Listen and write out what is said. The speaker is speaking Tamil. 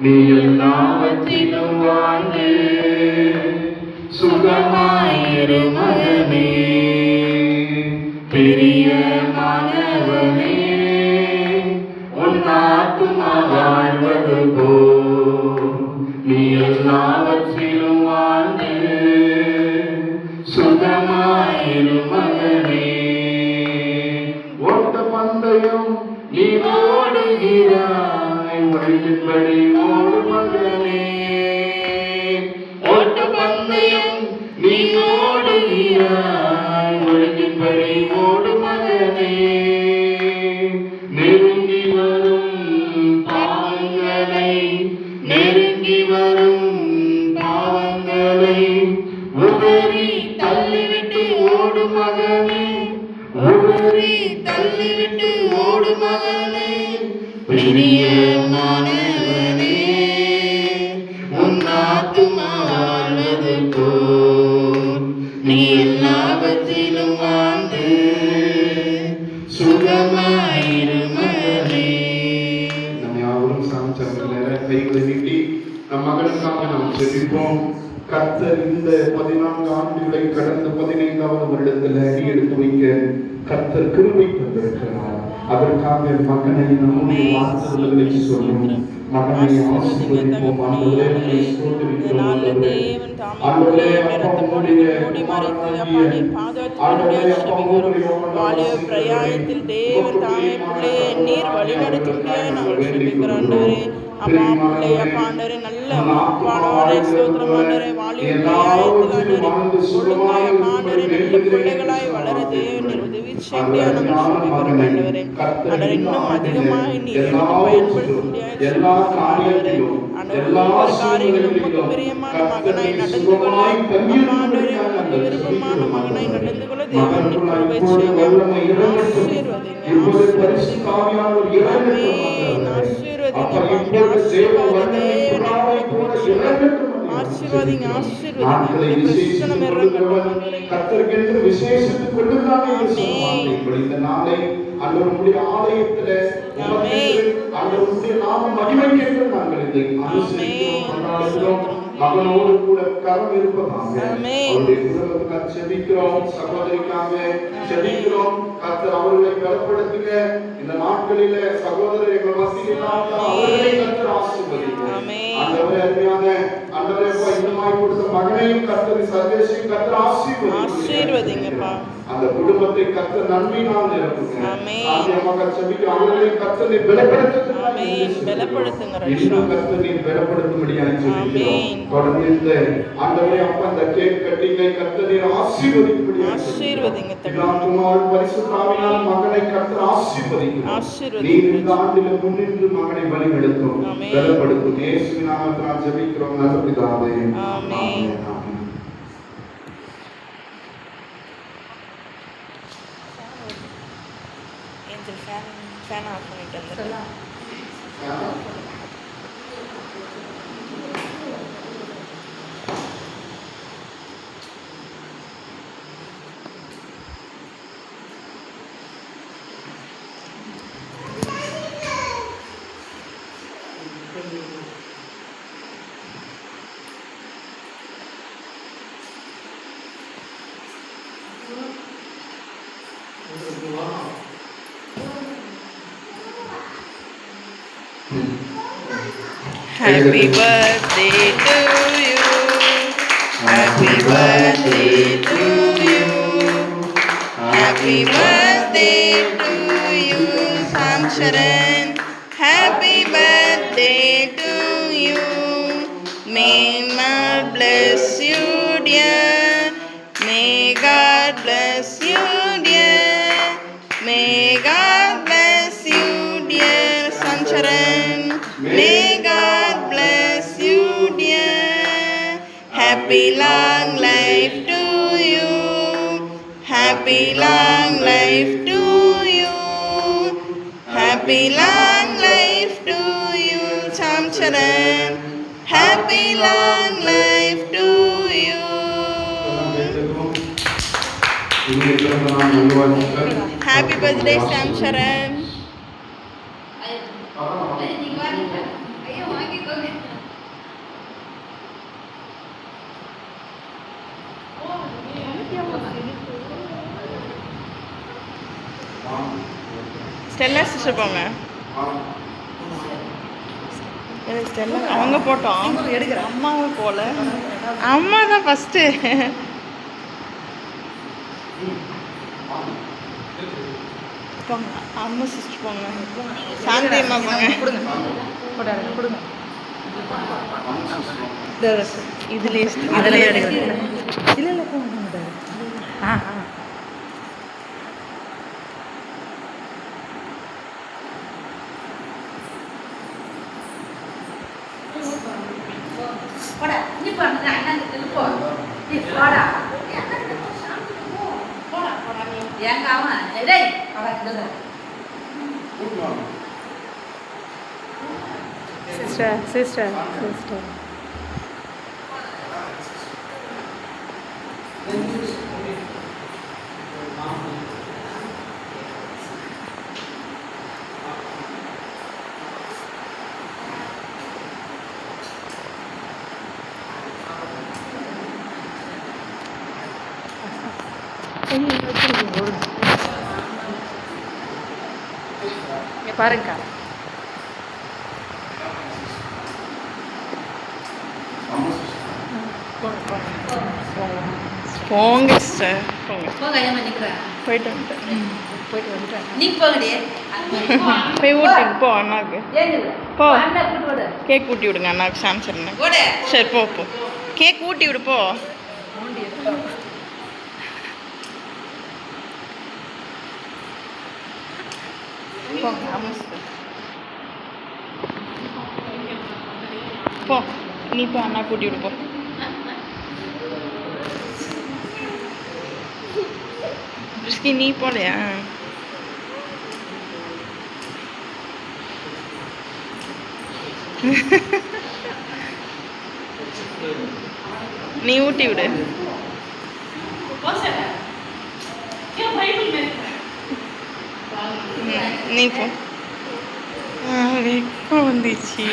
நீ எல்லாவற்றிலும் வாழ்ந்து சுகமாயிரு மகனே, பிரியமானவனே, உன் ஆத்துமா வாழ்வது போ. நீ எல்லாவற்றிலும் வாழ்ந்து சுகமாயிரு மகனே. ஓட்ட பந்தயம் நீ ஓடுகிறாய், ஒழுங்கின்படி ஓடு மகனே. ஓட்ட பந்தயம் நீ ஓடுகிறாய், ஒழுங்கின்படி ஓடு மகனே. நெருங்கி வரும் பாவங்களை, நெருங்கி வரும் பாவங்களை உதறி தள்ளிவிட்டு ஓடு மகனே, உதறி தள்ளிவிட்டு ஓடு மகனே. பிரியமானவனே, உன் ஆத்துமா வாழ்வது போல் நீ எல்லாவற்றிலும் வாழ்ந்து சுகமாயிரு மகனே. நம்ம யாவரும் சாமிச்சார கைகளை நீட்டி நம் மகனுக்காக நாம் ஜெபிப்போம். கர்த்தர் இந்த 14 ஆண்டுகளை கடந்த 15வது வருடத்தில் அடி எடுத்து வைக்க கர்த்தர் கிருபை தந்திருக்கிறார். அதற்காக மகனை நம்முடைய வார்த்தைகளை சொல்லும், மகனை ஆசீர்வதிப்போம். ஆண்டவரே ஸ்தோத்திரிக்கிறோம். ஆண்டவரே அப்பா உம்முடைய பிரயாணத்தில் தேவன் தாயை பிள்ளையை நீர் வழிநடத்தும்படியாக நாங்கள் ஜெபிக்கிறோம். அப்பா பிள்ளை அப்பா ஆண்டவரே நல்ல பாடவரை ஸ்தோத்திரம் ஆண்டவரே வாலிப பிரயாணத்தில் ஒழுங்காய் அப்பா ஆண்டவரே நல்ல பிள்ளைகளாய் வளர தேவன் உதவி செய்ய நாங்கள் ஜெபிக்கிறோம். ஆண்டவரே ஆண்டவரே இன்னும் அதிகமாக நீர் எடுத்து பயன்படுத்த முடியாது ஆண்டவரே. ஒவ்வொரு காரியங்களும் உமக்கு பிரியமான மகனாய் நடந்து கொள்ள ஆண்டவரே, உமக்கு விருப்பமான மகனாய் நடந்து கொள்ள தேவன் கிருபை செய்யுங்க. ஆசீர்வதிங்க, ஆசீர்வதிங்க, ஆசீர்வதிங்க. பிரசனம் இறங்கட்டும். ஆண்டவருடைய ஆலயத்திலே ஆண்டவருடைய நாம மகிமைக்கேற்ற நாங்கள் இதை அனுசரிக்கிறோம். மகனோடு கூட கரம் இருப்பதாக அவருடைய குடும்பத்துக்காக செபிக்கிறோம், சகோதரிக்காக செபிக்கிறோம். கர்த்தர் அவர்களை பலப்படுத்துங்க. இந்த நாட்களிலே சகோதரர் எங்கள் மத்தியில் அவர்களை கர்த்தர் ஆசீர்வதிங்க. ஆண்டவரே அருமையான ஆண்டவரே இன்னுமாய் கொடுத்த மகனையும் கர்த்தர் சர்வேசையும் கர்த்தர் ஆசீர்வதிங்கப்பா. அந்த குடும்பத்தை கர்த்தர் நன்மையினால் நிரப்புங்க. ஆமென். மகன் செபிக்க அவர்களை கர்த்தர் பலப்படுத்துங்க. ஆமென். பலப்படுத்துங்க ரட்சகா. கர்த்தர் நீ பலப்படுத்தும்படியாக ஜெபிக்கிறோம். தொடர்ந்து இந்த ஆண்டவரே அப்பா இந்த கேக் கட்டிங்கை கர்த்தர் நீ ஆசீர்வதிக்கும்படியாக ஆசீர்வதிங்க. பிதாவுமால் பரிசுத்த ஆவியினால் மகனை கர்த்தர் ஆசீர்வதிங்க. நீ இந்த ஆண்டிலே முன்னின்று மகனை வழிநடத்தும், பலப்படுத்தும். இயேசுவின் நாமத்தில் ஜெபிக்கிறோம் நல்ல பிதாவே. ஆமென். ஃபேன் ஆஃப் பண்ணிட்டு வந்துடலாம். Happy birthday to you. Happy birthday to you. Happy birthday to you, Samsharan. Happy birthday to you. May God bless you, dear. May God bless you, dear. May God bless you, dear Samsharan. May God bless you, dear. Happy long life to you. Happy long life to you. Happy long life to you, Samsharan. Happy long life to you. Happy birthday, Samsharan. Stella sister போங்க. ஸ்டெல்லா அவங்க போட்டோம், அம்மாவை போல. அம்மா தான் ஃபஸ்ட்டு. போங்க அம்மா சிஸ்டர் போங்க. சாந்தி அம்மா போங்க. இதுலேயே அதில் எடுக்கிறேன். இல்லை போங்க. சிஸ்டர் பாருங்க. போங்க சிஸ்டர் போயிட்டு வந்துட்டேன். போய் ஊட்டிட்டு போ அண்ணாக்கு. போ கேக் ஊட்டி விடுங்க அண்ணாக்கு. சாம்சன் சரி போ கேக் ஊட்டி விடு போ. போ நீ போ அண்ணா கூட்டி விடு போ. நீ போலையா? நீ ஊட்டி விடு. நீ போ. வெக்கம் வந்துச்சு.